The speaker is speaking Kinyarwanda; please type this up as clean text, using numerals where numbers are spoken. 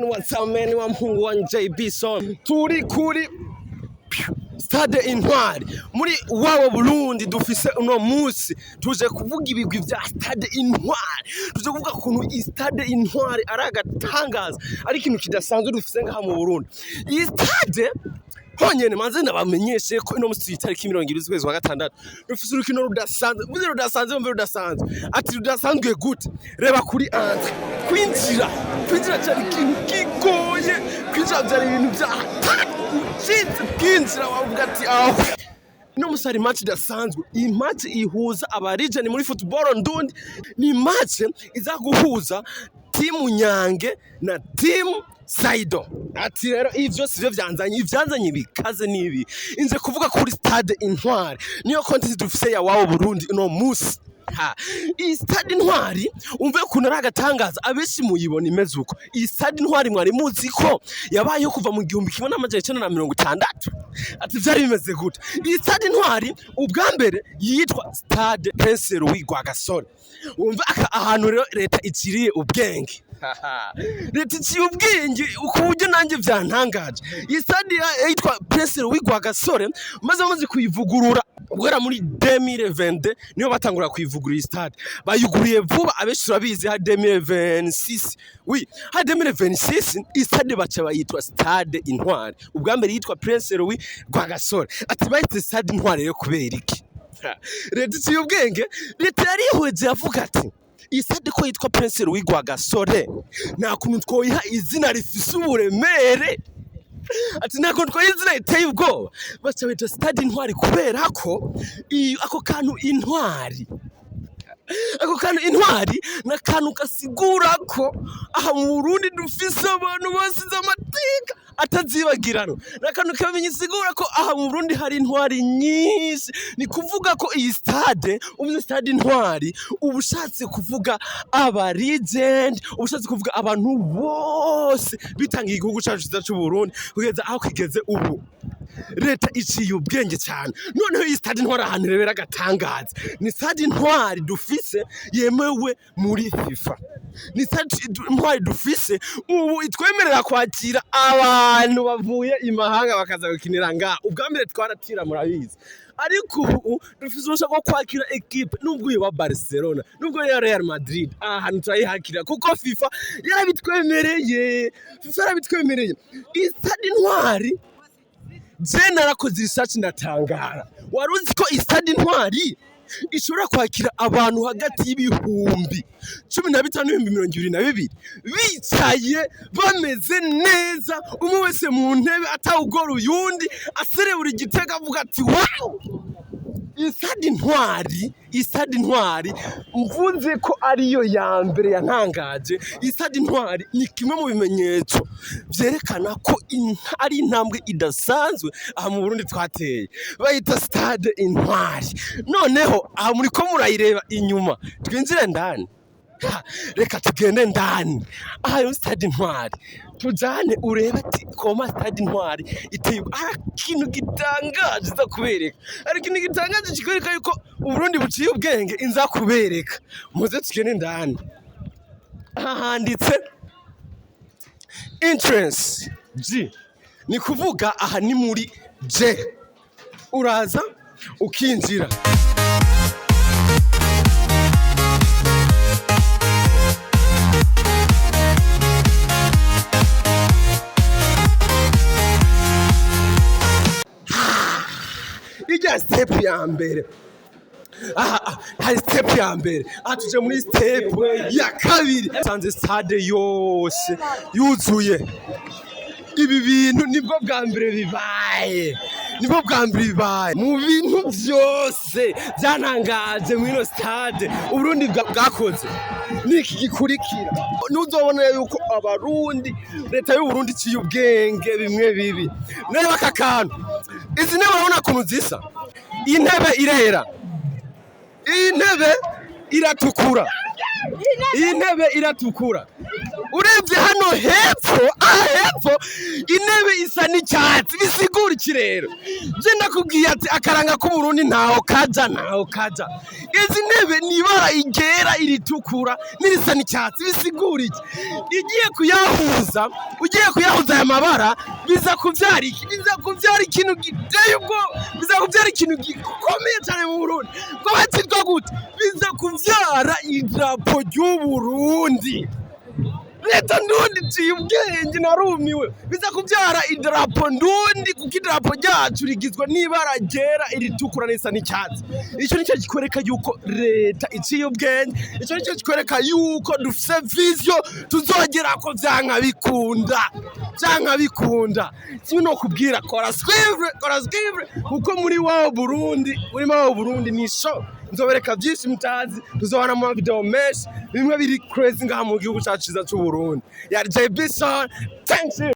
What's up man wa mpungu wa JB Son turi kuri Stade Intwari muri wabo Burundi dufise uno musi tuje kuvuga ibigwi vya Stade Intwari tuje kuvuga kuntu Stade Intwari aragatangaza ari ikintu kidasanzwe dufise ngaha mu Burundi iyi stade honyene manze ndabamenyeshe ko ino musi itariki 20 z'ukwezi wa gatandatu dufise urukino rudasanzwe muzi rudasanzwe mbe rudasanzwe ati rudasanzwe gute reba kuri ante kwinjira cyari ikintu kigoye kwinjira byari ibintu bya kwinjira wavuga ati aho ino musi hari match idasanzwe iyi match ihuza abarijani muri football ndundi ni match iza guhuza timu Nyange na timu Saido ati rero ivyo sivyo vyanzanye bikaze nibi inze kuvuga kuri Stade Intwari niyo contest dufise ya wabo Burundi no musi iyi Stade Intwari umve kuntu aragatangaza abeshi muyibona imeze uko iyi Stade Intwari mwari muzi ko yabayeho kuva mu 1960 ati vyari bimeze gute iyi Stade Intwari ubwa mbere yitwa Stade Prince Louis Rwagasore umve ahantu rero leta ikiriye ubwenge leta iciye ubwenge ukuburyo nanjye vyantangaje iyi stade yitwa Prince Louis Rwagasore maze kuyivugurura ubwera muri 2022 niyo batangura kuyivugurura iyi stade bayuguriye vuba abeshi turabizi ha 2026 ha 2026 iyi stade baca bayitwa Stade Intwari ubwa mbere yitwa Prince Louis Rwagasore ati bayite Stade Intwari rero kubera iki leta iciye ubwenge leta yari ihweje yavuga ati Stade ko yitwa Prince Louis Rwagasore nta kuntu twoyiha izina rifise uburemere ati nta kuntu twoyiha izina riteye ubwoba baca bita Stade Intwari kubera ko ako kantu intwari na kantu kasigura ko aha mu Burundi dufise abantu basize amateka atazibagirana na kantu kamenye sigura ko aha mu Burundi hari intwari nyinshi ni kuvuga ko iyi stade ubuze Stade Intwari ubushatse kuvuga aba legend ubushatse kuvuga abantu bose bitangiye igihugu cyacu cy'u Burundi kugeza aho kigeze ubu leta iciye ubwenge cyane noneho iyi Stade Intwari ahantu rebera agatangaza ni Stade Intwari dufise yemewe muri FIFA ni Stade Intwari dufise ubu itwemerera kwakira abantu bavuye imahanga bakaza gukinira ngaha ubwa mbere twaratira murabizi ariko ubu dufise urushaka kwakira equipe nubwo wa Barcelona nubwo ya Real Madrid ahantu turayihakira kuko FIFA yarabitwemereye iyi Stade Intwari narakoze research ndatangara waruzi ko Stade Intwari ishobora kwakira abantu hagati y'ibihumbi 15 n'ibihumbi 22 bicaye bameze neza umwe wese mu ntebe atawugora uyundi aserebura igitega avuga ati wow Stade Intwari mvunze ko ariyo ya mbere yantangaje Stade Intwari ni kimwe mu bimenyetso vyerekana ko ari intambwe idasanzwe aha mu Burundi twateye bayita Stade Intwari noneho aha muri ko murayireba inyuma twinjire ndani reka tugende ndani aha yo Stade Intwari tujane ureba ati koma Stade Intwari iteye ikintu gitangaje za kubereka ari ikintu gitangaje kikwereka yuko Uburundi buciye ubwenge inza kubereka muze tugende ndani handitse entrance G ni kuvuga aha ni muri J uraza ukinjira step ya mbere hari step ya mbere tuje muri step ya kabiri sanze stade yose yuzuye ibi bintu nibwo bwa mbere bibaye mu bintu byose byanangaje muri no stade Uburundi bwakoze niki gikurikira nuzobona yuko abarundi leta y'u Burundi ciye ubwenge bimwe bibi none bakakantu izi ntebe urabona kuntu zisa iyi ntebe irera iyi ntebe iratukura urebye hano hepfo intebe isa n'icyatsi bisigura iki iki rero je ndakubwiye ati akaranga k'Uburundi ntaho kaja izi ntebe nibara igera iritukura n'irisa n'icyatsi bisigura iki ugiye kuyahuza aya mabara biza kuvyara ikintu giteye ubwo biza kuvyara ikintu gikomeye cyane mu Burundi ko batitwa gute biza kuvyara idrapo ry'Uburundi leta ndundi ciye ubwenge narumiwe biza kuvyara idrapo ndundi kuko idrapo ryacu rigizwe n'ibara ryera iritukura n'isa n'icyatsi ico nico gikwereka yuko leta iciye ubwenge ico nico gikwereka yuko dufise vision tuzogera ko vyanka bikunda sino kubwira kora suivre kuko muri wao Burundi ni show nzobereka byinshi mutazi tuzobana mu video menshi bimwe biri crazy ngaha mu gihugu cyacu ciza cy'Uburundi ya JB Son thanks you.